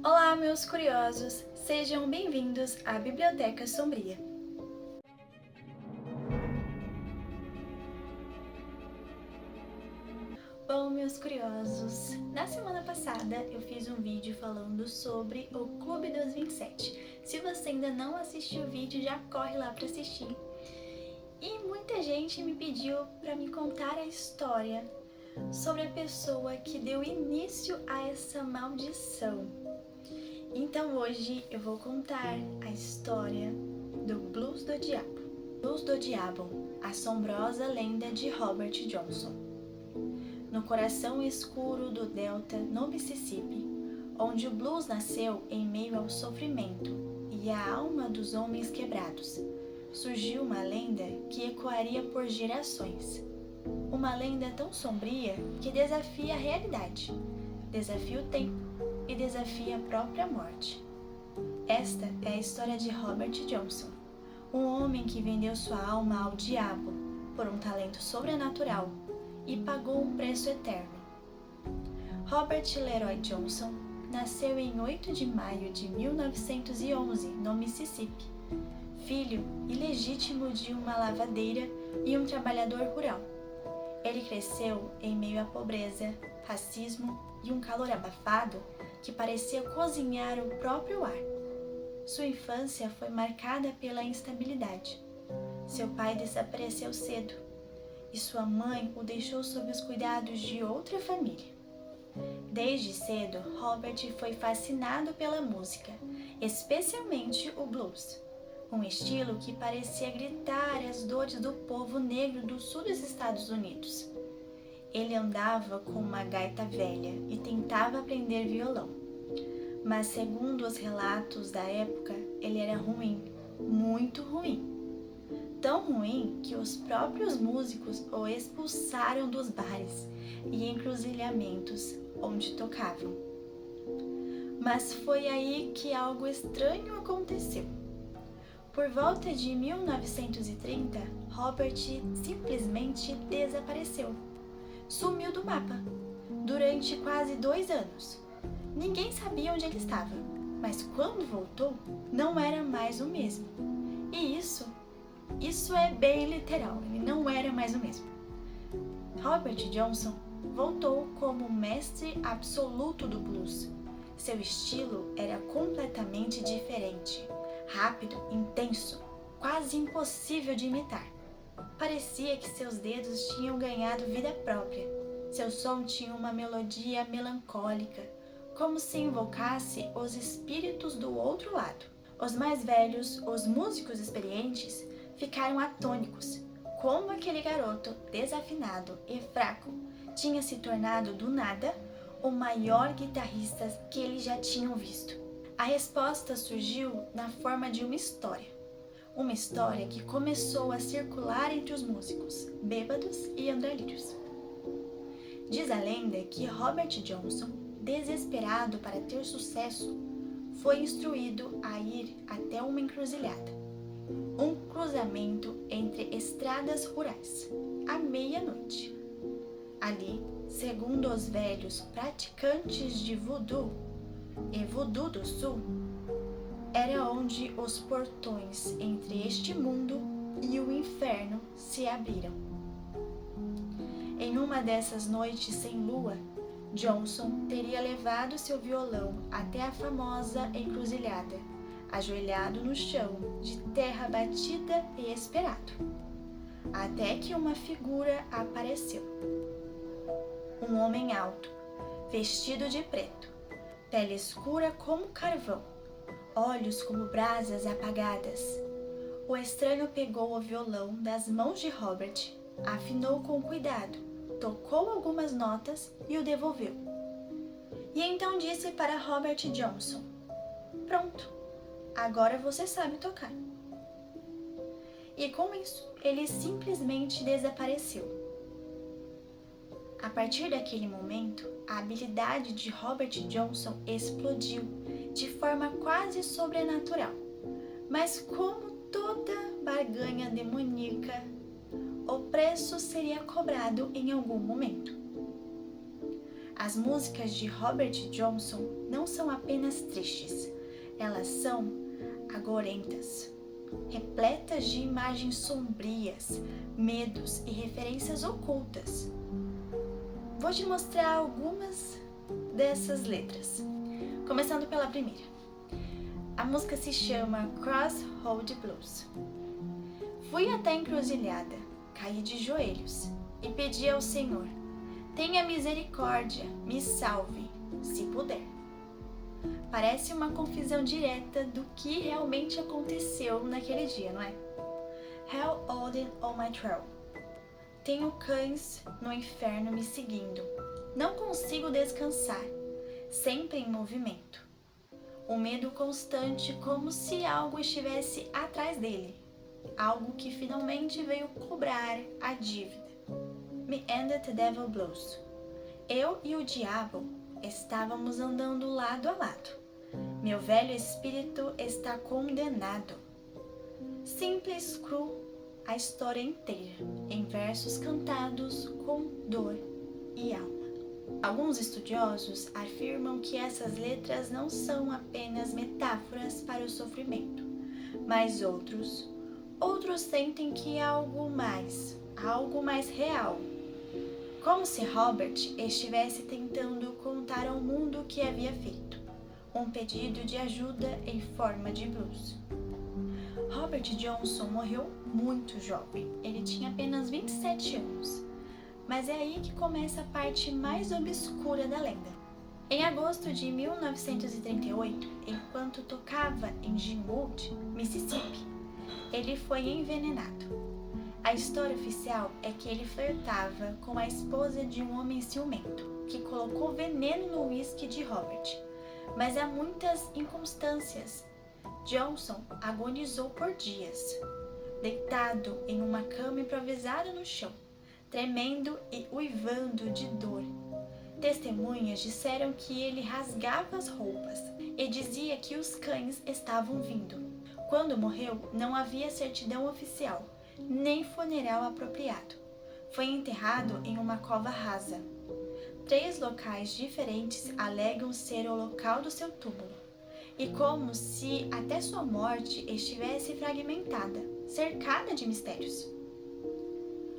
Olá, meus curiosos! Sejam bem-vindos à Biblioteca Sombria. Bom, meus curiosos, na semana passada eu fiz um vídeo falando sobre o Clube dos 27. Se você ainda não assistiu o vídeo, já corre lá para assistir. E muita gente me pediu para me contar a história sobre a pessoa que deu início a essa maldição. Então hoje eu vou contar a história do Blues do Diabo. Blues do Diabo, a assombrosa lenda de Robert Johnson. No coração escuro do Delta, no Mississippi, onde o blues nasceu em meio ao sofrimento e à alma dos homens quebrados, surgiu uma lenda que ecoaria por gerações. Uma lenda tão sombria que desafia a realidade, desafia o tempo e desafia a própria morte. Esta é a história de Robert Johnson, um homem que vendeu sua alma ao diabo por um talento sobrenatural e pagou um preço eterno. Robert Leroy Johnson nasceu em 8 de maio de 1911, no Mississippi, filho ilegítimo de uma lavadeira e um trabalhador rural. Ele cresceu em meio à pobreza, racismo e um calor abafado que parecia cozinhar o próprio ar. Sua infância foi marcada pela instabilidade. Seu pai desapareceu cedo e sua mãe o deixou sob os cuidados de outra família. Desde cedo, Robert foi fascinado pela música, especialmente o blues, um estilo que parecia gritar as dores do povo negro do sul dos Estados Unidos. Ele andava com uma gaita velha e tentava aprender violão. Mas segundo os relatos da época, ele era ruim, muito ruim. Tão ruim que os próprios músicos o expulsaram dos bares e encruzilhamentos onde tocavam. Mas foi aí que algo estranho aconteceu. Por volta de 1930, Robert simplesmente desapareceu. Sumiu do mapa. Durante quase 2 anos. Ninguém sabia onde ele estava, mas quando voltou, não era mais o mesmo. E isso é bem literal, ele não era mais o mesmo. Robert Johnson voltou como mestre absoluto do blues. Seu estilo era completamente diferente, rápido, intenso, quase impossível de imitar. Parecia que seus dedos tinham ganhado vida própria. Seu som tinha uma melodia melancólica, como se invocasse os espíritos do outro lado. Os mais velhos, os músicos experientes, ficaram atônicos. Como aquele garoto desafinado e fraco tinha se tornado do nada o maior guitarrista que eles já tinham visto. A resposta surgiu na forma de uma história. Uma história que começou a circular entre os músicos, bêbados e andarilhos. Diz a lenda que Robert Johnson, desesperado para ter sucesso, foi instruído a ir até uma encruzilhada, um cruzamento entre estradas rurais, à meia-noite. Ali, segundo os velhos praticantes de voodoo e voodoo do sul, era onde os portões entre este mundo e o inferno se abriram. Em uma dessas noites sem lua, Johnson teria levado seu violão até a famosa encruzilhada, ajoelhado no chão, de terra batida e esperado. Até que uma figura apareceu. Um homem alto, vestido de preto, pele escura como carvão, olhos como brasas apagadas. O estranho pegou o violão das mãos de Robert, afinou com cuidado, tocou algumas notas e o devolveu. E então disse para Robert Johnson: "Pronto, agora você sabe tocar." E com isso, ele simplesmente desapareceu. A partir daquele momento, a habilidade de Robert Johnson explodiu de forma quase sobrenatural. Mas como toda barganha demoníaca, o preço seria cobrado em algum momento. As músicas de Robert Johnson não são apenas tristes, elas são agorentas, repletas de imagens sombrias, medos e referências ocultas. Vou te mostrar algumas dessas letras, começando pela primeira. A música se chama Crossroad Blues. Fui até a encruzilhada, caí de joelhos e pedi ao Senhor: tenha misericórdia, me salve, se puder. Parece uma confusão direta do que realmente aconteceu naquele dia, não é? Hell holding on my trail. Tenho cães no inferno me seguindo. Não consigo descansar, sempre em movimento. O medo constante, como se algo estivesse atrás dele. Algo que finalmente veio cobrar a dívida. Me and the devil blues. Eu e o diabo estávamos andando lado a lado. Meu velho espírito está condenado. Simples, cru, a história inteira, em versos cantados com dor e alma. Alguns estudiosos afirmam que essas letras não são apenas metáforas para o sofrimento, mas outros sentem que há algo mais real. Como se Robert estivesse tentando contar ao mundo o que havia feito, um pedido de ajuda em forma de blues. Robert Johnson morreu muito jovem, ele tinha apenas 27 anos. Mas é aí que começa a parte mais obscura da lenda. Em agosto de 1938, enquanto tocava em Glenwood, Mississippi, ele foi envenenado. A história oficial é que ele flertava com a esposa de um homem ciumento, que colocou veneno no uísque de Robert. Mas há muitas inconstâncias. Johnson agonizou por dias, deitado em uma cama improvisada no chão, tremendo e uivando de dor. Testemunhas disseram que ele rasgava as roupas e dizia que os cães estavam vindo. Quando morreu, não havia certidão oficial, nem funeral apropriado. Foi enterrado em uma cova rasa. 3 locais diferentes alegam ser o local do seu túmulo, e como se até sua morte estivesse fragmentada, cercada de mistérios.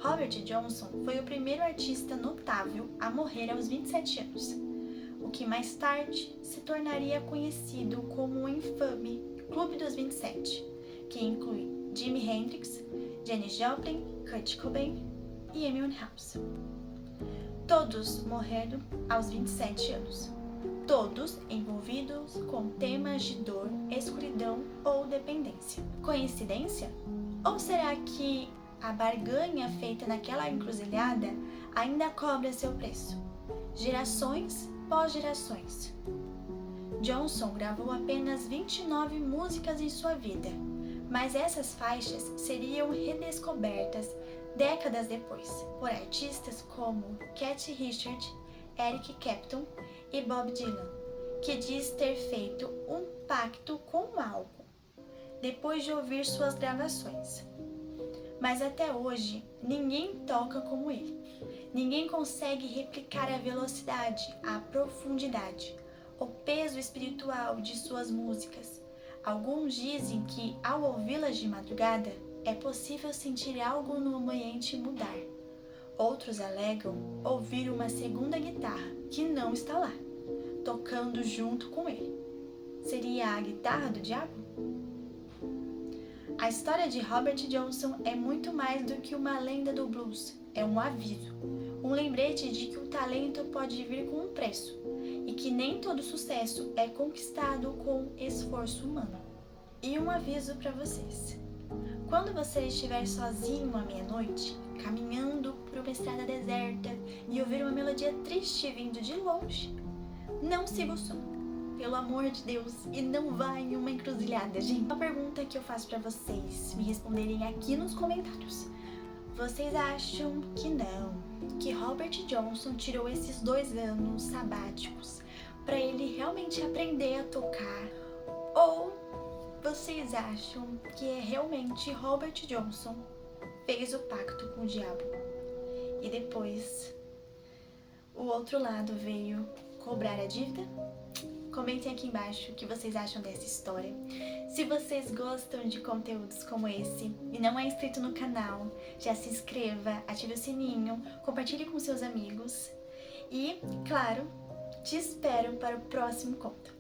Robert Johnson foi o primeiro artista notável a morrer aos 27 anos, o que mais tarde se tornaria conhecido como o infame Clube dos 27, que inclui Jimi Hendrix, Janis Joplin, Kurt Cobain e Amy Winehouse. Todos morreram aos 27 anos, todos envolvidos com temas de dor, escuridão ou dependência. Coincidência? Ou será que a barganha feita naquela encruzilhada ainda cobra seu preço, gerações pós gerações? Johnson gravou apenas 29 músicas em sua vida, mas essas faixas seriam redescobertas décadas depois por artistas como Keith Richards, Eric Clapton e Bob Dylan, que diz ter feito um pacto com algo depois de ouvir suas gravações. Mas até hoje, ninguém toca como ele. Ninguém consegue replicar a velocidade, a profundidade, o peso espiritual de suas músicas. Alguns dizem que, ao ouvi-las de madrugada, é possível sentir algo no ambiente mudar. Outros alegam ouvir uma segunda guitarra, que não está lá, tocando junto com ele. Seria a guitarra do diabo? A história de Robert Johnson é muito mais do que uma lenda do blues. É um aviso, um lembrete de que o talento pode vir com um preço e que nem todo sucesso é conquistado com esforço humano. E um aviso para vocês. Quando você estiver sozinho à meia-noite, caminhando por uma estrada deserta e ouvir uma melodia triste vindo de longe, não siga o som. Pelo amor de Deus, e não vá em uma encruzilhada, gente. Uma pergunta que eu faço pra vocês me responderem aqui nos comentários. Vocês acham que não, que Robert Johnson tirou esses 2 anos sabáticos pra ele realmente aprender a tocar? Ou vocês acham que realmente Robert Johnson fez o pacto com o diabo e depois o outro lado veio cobrar a dívida? Comentem aqui embaixo o que vocês acham dessa história. Se vocês gostam de conteúdos como esse e não é inscrito no canal, já se inscreva, ative o sininho, compartilhe com seus amigos e, claro, te espero para o próximo conto.